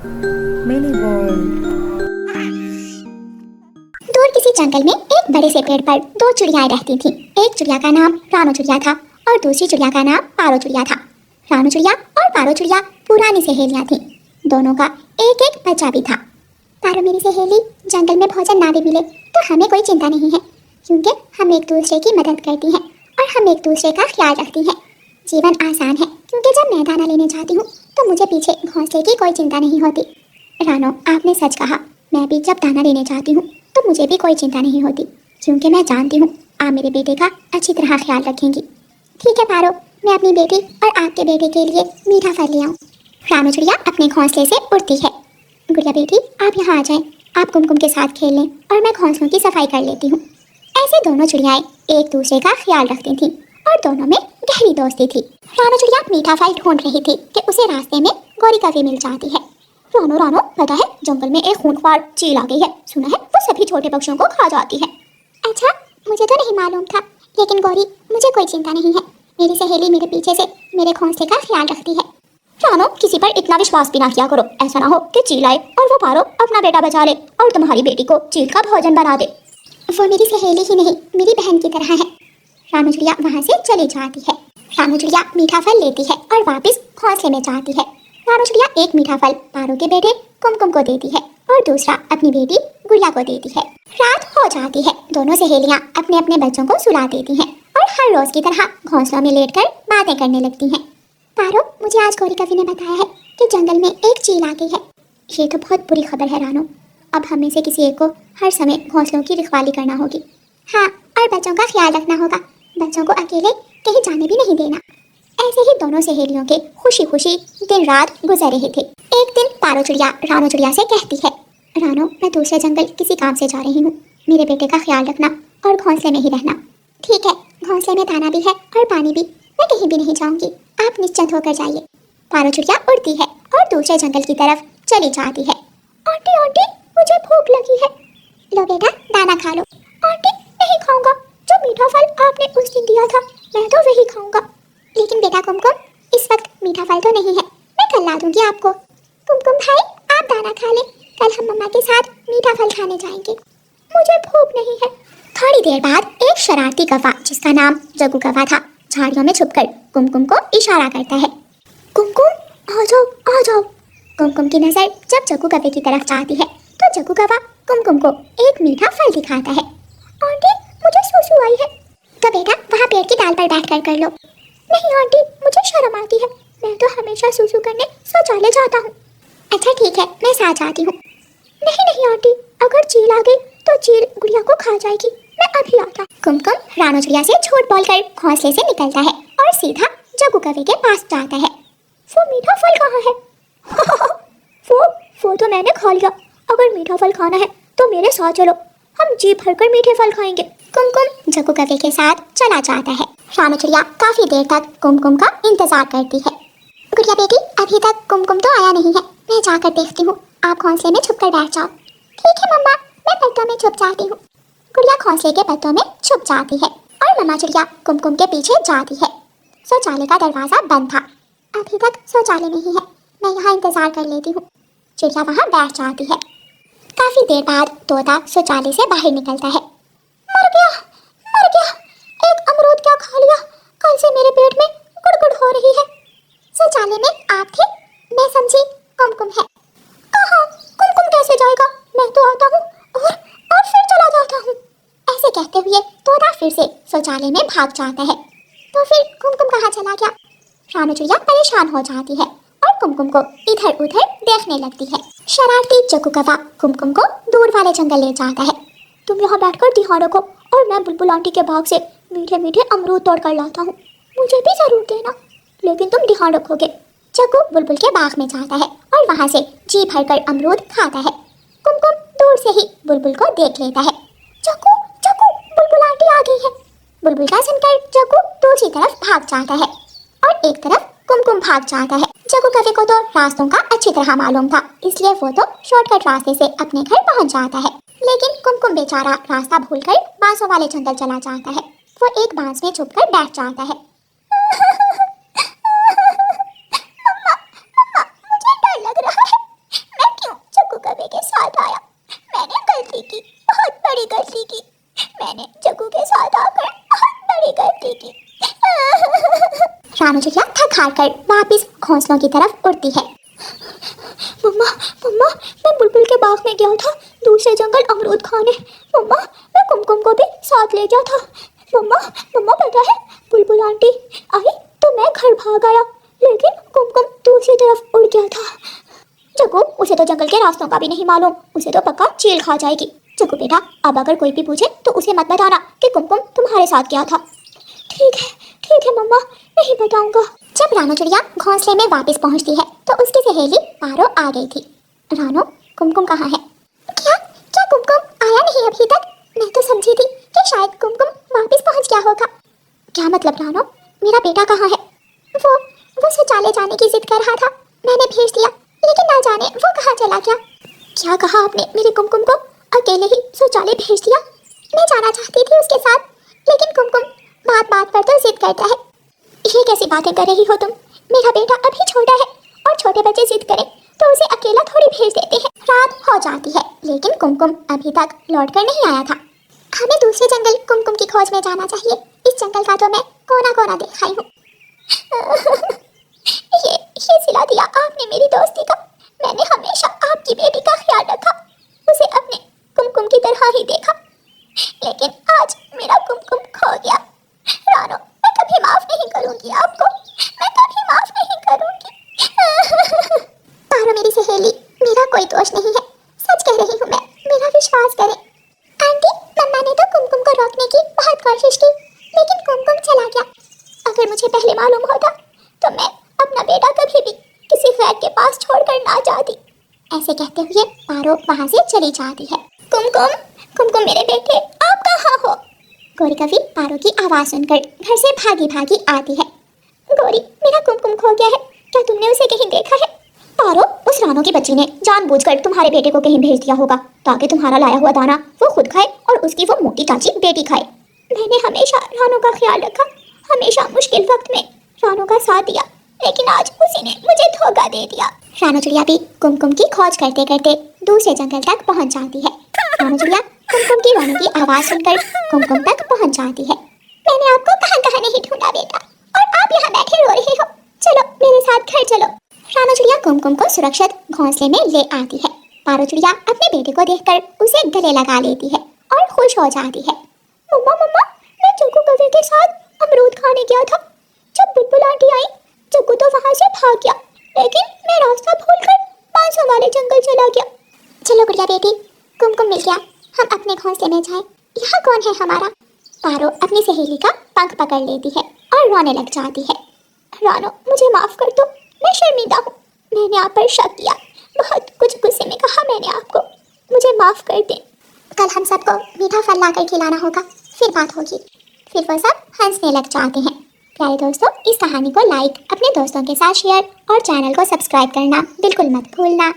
Mini world. दूर किसी जंगल में एक बड़े से पेड़ पर दो चिड़ियाएं रहती थीं। एक चिड़िया का नाम रानू चिड़िया था और दूसरी चिड़िया का नाम पारो चिड़िया था। रानू चिड़िया और पारो चिड़िया पुरानी सहेलियां थीं। दोनों का एक एक बच्चा भी था। पारो मेरी सहेली, जंगल में भोजन ना भी मिले तो हमें कोई चिंता नहीं है, क्योंकि हम एक दूसरे की मदद करती हैं और हम एक दूसरे का ख्याल रखती हैं। जीवन आसान है, क्योंकि जब मैं दाना लेने जाती हूँ तो मुझे पीछे घोंसले की कोई चिंता नहीं होती। रानो, आपने सच कहा। मैं भी जब दाना लेने जाती हूँ तो मुझे भी कोई चिंता नहीं होती, क्योंकि मैं जानती हूँ आप मेरे बेटे का अच्छी तरह ख्याल रखेंगी। ठीक है पारो, मैं अपनी बेटी और आपके बेटे के लिए मीठा फल ले आऊँ। रानो चिड़िया अपने घोंसले से उड़ती है। गुड़िया बेटी, आप यहाँ आ जाएं, आप कुमकुम के साथ खेल लें और मैं घोंसलों की सफाई कर लेती हूँ। ऐसे दोनों चिड़ियाएं एक दूसरे का ख्याल रखती थीं और दोनों में गहरी दोस्ती थी। रानो चिड़िया मीठा फल ढूंढ रही थी कि उसे रास्ते में गौरी कभी मिल जाती है। रानो रानो, पता है जंगल में एक खूंखार चील आ गई है। सुना है वो सभी छोटे पक्षियों को खा जाती है। अच्छा, मुझे तो नहीं मालूम था, लेकिन गौरी, मुझे कोई चिंता नहीं है। मेरी सहेली मेरे पीछे से मेरे घोंसले का ख्याल रखती है। रानो, किसी पर इतना विश्वास भी ना किया करो। ऐसा ना हो कि चील आए और वो पारो अपना बेटा बचा ले और तुम्हारी बेटी को चील का भोजन बना दे। वो मेरी सहेली ही नहीं, मेरी बहन की तरह है। रानो चिड़िया वहाँ से चली जाती है। रानो चिड़िया मीठा फल लेती है और वापस घोंसले में जाती है। रानो चिड़िया एक मीठा फल पारो के बेटे कुमकुम को देती है और दूसरा अपनी बेटी गुड़िया को देती है। रात हो जाती है। दोनों सहेलियां अपने अपने बच्चों को सुला देती हैं और हर रोज की तरह घोंसलों में लेटकर बातें करने लगती हैं। पारो, मुझे आज गौरी कवि ने बताया है कि जंगल में एक चील आ गई है। ये तो बहुत बुरी खबर है रानो। अब हमें से किसी एक को हर समय घोंसलों की रखवाली करना होगी। हाँ, और बच्चों का ख्याल रखना होगा। बच्चों को अकेले कहीं जाने भी नहीं देना। ऐसे ही दोनों सहेलियों के खुशी खुशी दिन रात गुजर रहे थे। एक दिन पारो चिड़िया रानो चिड़िया से कहती है, रानो, मैं दूसरे जंगल किसी काम से जा रही हूँ। मेरे बेटे का ख्याल रखना और घोंसले में ही रहना। ठीक है, घोंसले में दाना भी है और पानी भी। मैं कहीं भी नहीं जाऊंगी, आप निश्चिंत होकर जाइए। पारो चिड़िया उड़ती है और दूसरे जंगल की तरफ चली जाती है। आंटी आंटी, मुझे भूख लगी है। लो बेटा, दाना खा लो। आंटी, नहीं खाऊंगा। जो मीठा फल आपने उस दिन दिया था, मैं तो वही खाऊंगा। लेकिन बेटा कुमकुम, इस वक्त मीठा फल तो नहीं है, मैं कल ला दूंगी आपको। कुमकुम भाई, आप दाना खा ले, कल हम मम्मा के साथ मीठा फल खाने जाएंगे। मुझे भूख नहीं है। थोड़ी देर बाद एक शरारती कौवा, जिसका नाम जग्गू कौवा था, झाड़ियों में छुपकर कुमकुम को इशारा करता है। कुमकुम, आ जाओ आ जाओ। कुमकुम की नजर जब जग्गू कौवे की तरफ जाती है तो जग्गू कौवा कुमकुम को एक मीठा फल दिखाता है। आंटी, मुझे सुसु आई है। तो बेटा वहाँ पेड़ की डाल पर बैठ कर लो। नहीं आंटी, मुझे शर्म आती है। मैं तो हमेशा सुसु करने शौचालय जाता हूँ। अच्छा ठीक है, मैं साथ जाती हूँ। नहीं नहीं आंटी, अगर चील आ गई तो चील गुड़िया को खा जाएगी। मैं अभी आता। कुमकुम रानो चिड़िया से झूठ बोलकर घोंसले से निकलता है और सीधा जग्गू कौवे के पास जाता है। वो मीठा फल कहाँ है? वो तो मैंने खा लिया। अगर मीठा फल खाना है तो मेरे साथ चलो, हम जी भरकर मीठे फल खाएंगे। कुमकुम जग्गू कौवे के साथ चला जाता है। रानो चिड़िया काफी देर तक कुमकुम का इंतजार करती है। गुड़िया बेटी, अभी तक कुमकुम तो आया नहीं है, मैं जाकर देखती हूँ। आप घोंसले में छुपकर बैठ जाओ। ठीक है मम्मा, मैं पत्तों में छुप जाती हूँ। गुड़िया घोंसले के पत्तों में छुप जाती है और मम्मा चिड़िया कुमकुम के पीछे जाती है। शौचालय का दरवाजा बंद था। अभी तक शौचालय नहीं है, मैं यहाँ इंतजार कर लेती हूँ। चिड़िया वहाँ बैठ जाती है। काफी देर बाद तोता शौचालय से बाहर निकलता है। मर गया, मर गया। एक अमरूद क्या खा लिया? कल से मेरे पेट में गुड़गुड़ हो रही है। शौचालय में आप थे? मैं समझी कुमकुम है। कहाँ? कुमकुम कैसे जाएगा? मैं तो आता हूँ और फिर चला जाता हूँ। ऐसे कहते हुए तोता फिर से शौचालय में भाग जाता है। तो फिर कुमकुम कहाँ चला गया? रानो चिड़िया परेशान हो जाती है और कुमकुम को इधर उधर देखने लगती है। शरारती जग्गू कौवा कुमकुम को दूर वाले जंगल ले जाता है। तुम यहाँ बैठकर ध्यान रखो और मैं बुलबुल आंटी के बाग से मीठे मीठे अमरूद तोड़ कर लाता हूँ। मुझे भी जरूर देना, लेकिन तुम ध्यान रखोगे। जग्गू बुलबुल के बाग में जाता है और वहाँ से जी भरकर अमरूद खाता है। कुमकुम दूर से ही बुलबुल को देख लेता है। जग्गू जग्गू, बुलबुल आंटी आ गई है। बुलबुल का सुनकर जग्गू दूसरी तरफ भाग जाता है और एक तरफ कुमकुम भाग जाता है। जग्गू कौवे को तो रास्तों का अच्छी तरह मालूम था, इसलिए वो तो शॉर्टकट रास्ते से अपने घर पहुंच जाता है। लेकिन कुमकुम बेचारा रास्ता भूलकर बांसों वाले जंगल चला जाता है। वो एक बांस में छुपकर बैठ जाता है। मम्मा, मुझे डर लग रहा है। रानू चिड़िया थक हार कर वापिस घोंसलों की तरफ उड़ती है। मम्मा मम्मा, मैं बुलबुल के बाग में गया था दूसरे जंगल अमरूद खाने। मम्मा, मैं कुमकुम को भी साथ ले गया था। मम्मा मम्मा, पता है बुलबुल आंटी आई तो मैं घर भाग आया, लेकिन कुमकुम दूसरी तरफ उड़ गया था। जग्गू, उसे तो जंगल के रास्तों का भी नहीं मालूम, उसे तो पक्का चील खा जाएगी। जग्गू बेटा, अब अगर कोई भी पूछे तो उसे मत बताना कि कुमकुम तुम्हारे साथ गया था। ठीक है मम्मा, नहीं बताऊंगा। जब रानू चिड़िया घोंसले में वापस पहुंचती है तो उसकी सहेली पारो आ गई थी। रानू, कुमकुम कहाँ है? क्या क्या कुमकुम आया नहीं अभी तक? मैं तो समझी थी कि शायद कुमकुम वापस पहुंच गया होगा। क्या मतलब रानू, मेरा बेटा कहाँ है? वो शौचालय जाने की जिद कर रहा था, मैंने भेज दिया, लेकिन ना जाने वो कहाँ चला गया। क्या कहा आपने मेरे कुमकुम को अकेले ही शौचालय भेज दिया? मैं जाना चाहती थी उसके साथ, लेकिन कुमकुम बात बात पर तो जिद करता है। ये कैसी बातें कर रही हो तुम? मेरा बेटा अभी छोटा है और छोटे बच्चे जिद करें तो उसे अकेला थोड़ी भेज देते हैं। रात हो जाती है लेकिन कुमकुम अभी तक लौट कर नहीं आया था। हमें दूसरे जंगल कुमकुम की खोज में जाना चाहिए, इस जंगल का तो मैं कोना कोना देख आई हूँ। ये सिला दिया आपने मेरी दोस्ती का। मैंने हमेशा आपकी बेटी का ख्याल रखा, उसे अपने कुमकुम की तरह ही देखा, लेकिन आज मेरा कुमकुम खो गया। रानो, मैं कभी माफ नहीं करूंगी आपको, मैं कभी माफ नहीं करूंगी। पारो मेरी सहेली, मेरा कोई दोष नहीं है, सच कह रही हूँ मैं, मेरा विश्वास करें। आंटी, मम्मा ने तो कुमकुम को रोकने की बहुत कोशिश की, लेकिन कुमकुम चला गया। अगर मुझे पहले मालूम होता तो मैं अपना बेटा कभी भी किसी गैर के पास छोड़कर ना जाती। ऐसे कहते हुए पारो वहां से चली जाती है। कुमकुम, कुमकुम मेरे बेटे, आप कहाँ हो? गोरी कभी पारो की आवाज सुनकर घर से भागी भागी आती है। गोरी, मेरा कुमकुम खो गया है, क्या तुमने उसे कहीं देखा है? पारो, उस रानो की बच्ची ने जानबूझकर तुम्हारे बेटे को कहीं भेज दिया होगा ताकि तुम्हारा लाया हुआ दाना वो खुद खाए और उसकी वो मोटी चाची बेटी खाए। मैंने हमेशा रानो का ख्याल रखा, हमेशा मुश्किल वक्त में रानो का साथ दिया, लेकिन आज उसी ने मुझे धोखा दे दिया। रानो चिड़िया भी कुमकुम की खोज करते करते दूसरे जंगल तक पहुंच जाती है। रानो चिड़िया कुमकुम की रोने की आवाज सुनकर कुमकुम तक पहुंच जाती है। मैंने आपको कहाँ कहाँ नहीं ढूंढा बेटा, और आप यहाँ बैठे रो रहे हो, चलो मेरे साथ घर चलो। रानो चिड़िया कुमकुम को सुरक्षित घोंसले में ले आती है। पारो चिड़िया अपने बेटे को देखकर उसे गले लगा लेती है और खुश हो जाती है। मम्मा मम्मा, मैं जग्गू कौवे के साथ अमरूद खाने गया था। जब बुलबुल आंटी आई, जग्गू तो वहां से भाग गया, लेकिन मैं रास्ता भूलकर 500 वाले जंगल चला गया। चलो गुड़िया बेटी, कुमकुम मिल गया, हम अपने घोंसले में जाएं। यहाँ कौन है हमारा? पारो अपनी सहेली का पंख पकड़ लेती है और रोने लग जाती है। रानो, मुझे माफ कर दो, मैं शर्मिंदा हूँ, मैंने आप पर शक किया, बहुत कुछ गुस्से में कहा मैंने आपको, मुझे माफ कर दें। कल हम सबको मीठा फल लाकर खिलाना होगा, फिर बात होगी। फिर वो सब हंसने लग जाते हैं। प्यारे दोस्तों, इस कहानी को लाइक, अपने दोस्तों के साथ शेयर और चैनल को सब्सक्राइब करना बिल्कुल मत भूलना।